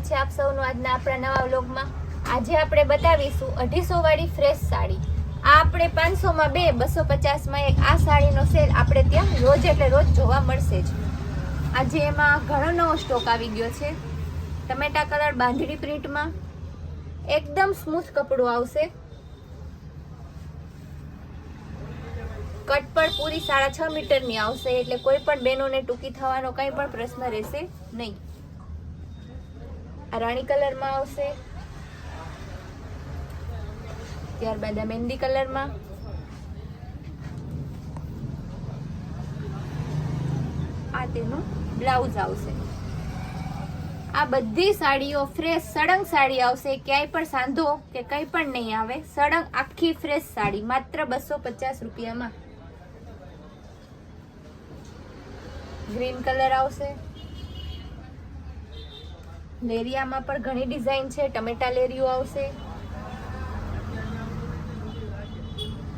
સ્વાગત છે આપ સૌનું આજના આપણા નવા વ્લોગમાં। આજે આપણે બતાવીશું 250 વાળી ફ્રેશ સાડી। આ આપણે 500 માં 2, 250 માં 1 આ સાડીનો સેલ આપણે ત્યાં રોજ એટલે રોજ જોવા મળશે જ। આજે એમાં ઘણો નવો સ્ટોક આવી ગયો છે। ટમેટા કલર બાંધણી પ્રિન્ટમાં એકદમ સ્મૂથ કપડું આવશે। કટ પર પૂરી 6.5 મીટરની આવશે, એટલે કોઈ પણ બહેનોને ટૂંકી થવાનો કંઈ પણ પ્રશ્ન રહેશે નહીં। આ રાણી કલરમાં આવશે, ત્યારબાદ આ મહેંદી કલરમાં, આ તેનું બ્લાઉઝ આવશે। આ બધી સાડીઓ ફ્રેશ સળંગ સાડી આવશે, ક્યાંય પણ સાંધો કે કંઈ પણ નહીં આવે। સળંગ આખી ફ્રેશ સાડી માત્ર 250 રૂપિયામાં। ગ્રીન કલર આવશે, લેરિયામાં પણ ઘણી ડિઝાઇન છે। ટમેટા લેરિયો આવશે,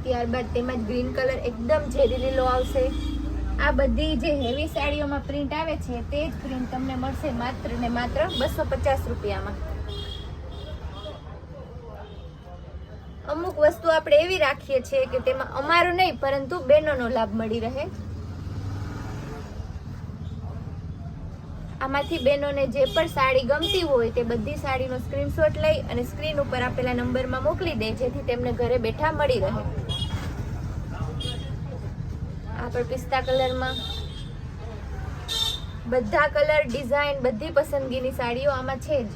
ત્યારબાદ તેમાં ગ્રીન કલર એકદમ ઝેરી લીલો આવશે। આ બધી જે હેવી સાડીઓમાં પ્રિન્ટ આવે છે તે જ પ્રિન્ટ તમને મળશે માત્ર ને માત્ર 250 રૂપિયામાં। અમુક વસ્તુ આપણે એવી રાખીએ છીએ કે તેમાં અમારો નહીં પરંતુ બહેનોનો લાભ મળી રહે। આમાંથી બહેનોને જે પણ સાડી ગમતી હોય તે બધી સાડીનો સ્ક્રીનશોટ લઈ અને સ્ક્રીન ઉપર આપેલા નંબરમાં મોકલી દે, જેથી તેમને ઘરે બેઠા મળી રહે। આ પણ પિસ્તા કલરમાં બધા કલર ડિઝાઇન બધી પસંદગીની સાડીઓ આમાં છે જ।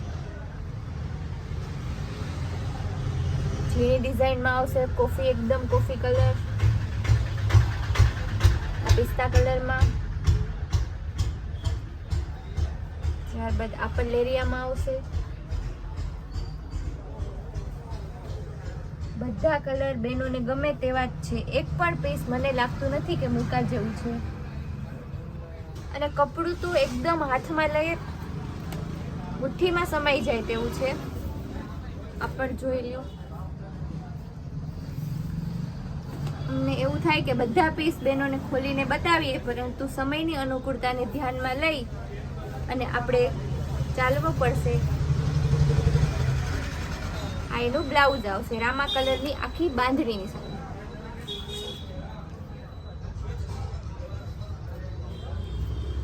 ઝીણી ડિઝાઇનમાં આવશે, કોફી એકદમ કોફી કલર, આ પિસ્તા કલરમાં, ત્યારબાદ આ પણ લેરિયામાં આવશે। બધા કલર બહેનોને ગમે તેવા જ છે, એક પણ પીસ મને લાગતું નથી કે મૂકા જેવું છે। અને કપડું તો એકદમ હાથમાં લઈએ મુઠ્ઠીમાં સમાઈ જાય તેવું છે। આ પણ જોઈ લ્યો, અમને એવું થાય કે બધા પીસ બહેનોને ખોલીને બતાવીએ, પરંતુ સમયની અનુકૂળતાને ધ્યાનમાં લઈ અને આપણે ચાલવું પડશે। આ એનું બ્લાઉઝ આવશે, રામા કલરની આખી બાંધણીની સાથે।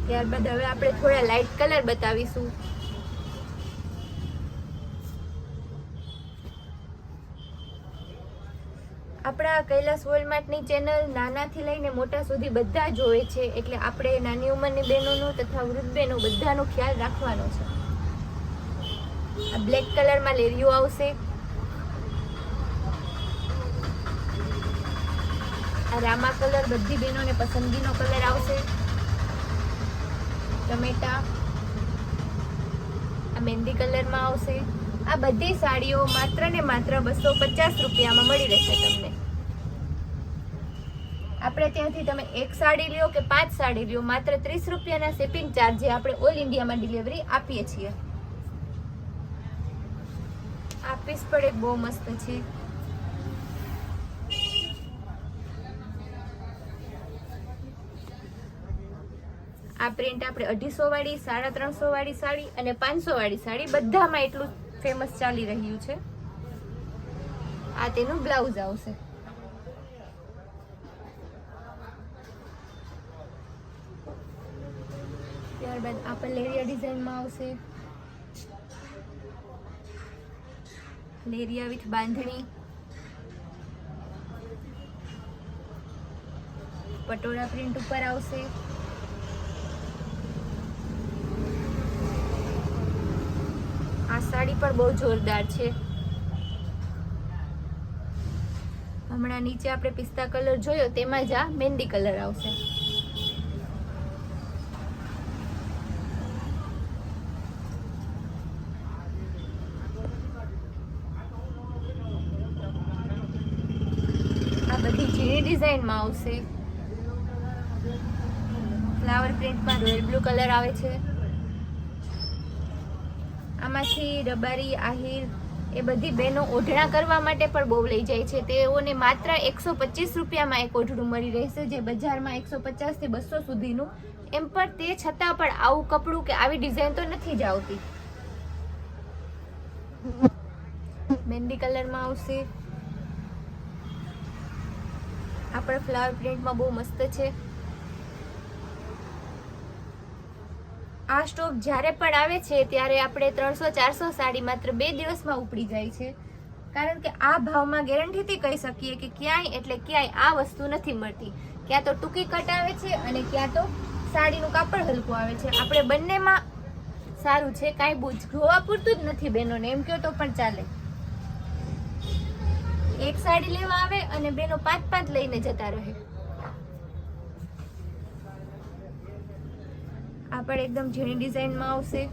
ત્યારબાદ હવે આપણે થોડા લાઇટ કલર બતાવીશું। આપણા કૈલાસ વોલમાર્ટની ચેનલ નાનાથી લઈને મોટા સુધી બધા જોવે છે, એટલે આપણે નાની ઉંમરની બહેનોનો તથા વૃદ્ધ બહેનો બધાનો ખ્યાલ રાખવાનો છે। આ બ્લેક કલરમાં લેરિયો આવશે, આ રામા કલર બધી બહેનોને પસંદગીનો કલર આવશે। ટમેટા આ મહેંદી કલરમાં આવશે। આ બધી સાડીઓ માત્ર ને માત્ર 250 રૂપિયામાં મળી રહેશે તમને। આપણે ત્યાંથી તમે એક સાડી લ્યો કે 5 સાડી લ્યો, માત્ર 30 રૂપિયાના શિપિંગ ચાર્જે આપણે ઓલ ઇન્ડિયામાં ડિલિવરી આપીએ છીએ। આ પીસ પણ એક બહુ મસ્ત છે। આ પ્રિન્ટ આપણે 250 વાળી, 350 વાળી સાડી અને 500 વાળી સાડી બધામાં એટલું ફેમસ ચાલી રહ્યું છે। આ તેનું બ્લાઉઝ આવશે। ત્યારબાદ આ પણ લેરિયા ડિઝાઇનમાં આવશે, લેરિયા વિથ બાંધણી, પટોળા પ્રિન્ટ ઉપર આવશે। આ સાડી પણ બહુ જોરદાર છે। હમણાં નીચે આપણે પિસ્તા કલર જોયો, તેમાં જ આ મહેંદી કલર આવશે। આ બધી ઝીણી ડિઝાઇનમાં આવશે, ફ્લાવર પ્રિન્ટમાં રોયલ બ્લુ કલર આવે છે। આમાંથી રબારી, આહિર એ બધી બહેનો ઓઢણા કરવા માટે પણ બહુ લઈ જાય છે। તેઓને માત્ર 125 રૂપિયામાં એક ઓઢણું મળી રહેશે, જે બજારમાં 150 થી 200 સુધીનું। એમ પણ તે છતાં પણ આવું કપડું કે આવી ડિઝાઇન તો નથી જ આવતી। મહેંદી કલરમાં આવશે. આપણે ફ્લાવર પ્રિન્ટમાં બહુ મસ્ત છે. આ સ્ટોક જ્યારે પણ આવે છે ત્યારે આપણે 300-400 સાડી માત્ર 2 દિવસમાં ઉપડી જાય છે. કારણ કે આ ભાવમાં ગેરંટીથી કહી શકીએ કે ક્યાંય એટલે ક્યાંય આ વસ્તુ નથી મળતી. ક્યાં તો ટૂંકી કટ આવે છે અને ક્યાં તો સાડીનું કાપડ હલકું આવે છે. આપણે બંનેમાં સારું છે, કાંઈ બહુ જોવા પૂરતું જ નથી બહેનોને, એમ કહો તો પણ ચાલે. એક સાડી લેવા આવે અને બેનો 5-5 લઈને જતા રહે. આ પણ એકદમ ઝીણી ડિઝાઇનમાં આવશે.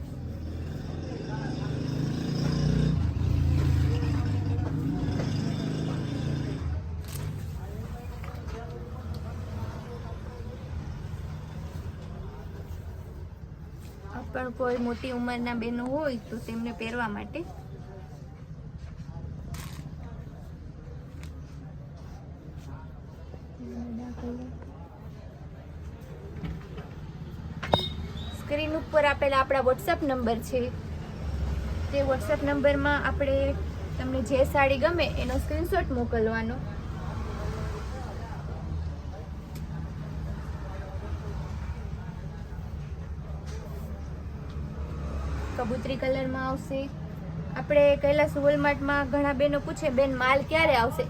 પણ કોઈ મોટી ઉંમરના બહેનો હોય તો તેમને પહેરવા માટે. સ્ક્રીન ઉપર આપેલા આપણા વોટ્સએપ નંબર છે, તે વોટ્સએપ નંબરમાં આપણે તમને જે સાડી ગમે એનો સ્ક્રીનશોટ મોકલવાનો. કબૂતરી કલરમાં આવશે. આપણે કૈલાસ વોલમાર્ટમાં ઘણા બહેનો પૂછે બેન માલ ક્યારે આવશે.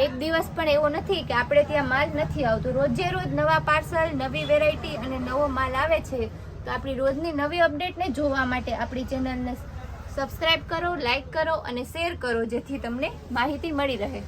એક દિવસ પણ એવો નથી કે આપણે ત્યાં માલ નથી આવતો. રોજે રોજ નવા પાર્સલ, નવી વેરાયટી અને નવો માલ આવે છે. તો આપણી રોજની નવી અપડેટને જોવા માટે આપણી ચેનલને સબસ્ક્રાઇબ કરો, લાઈક કરો અને શેર કરો, જેથી તમને માહિતી મળી રહે.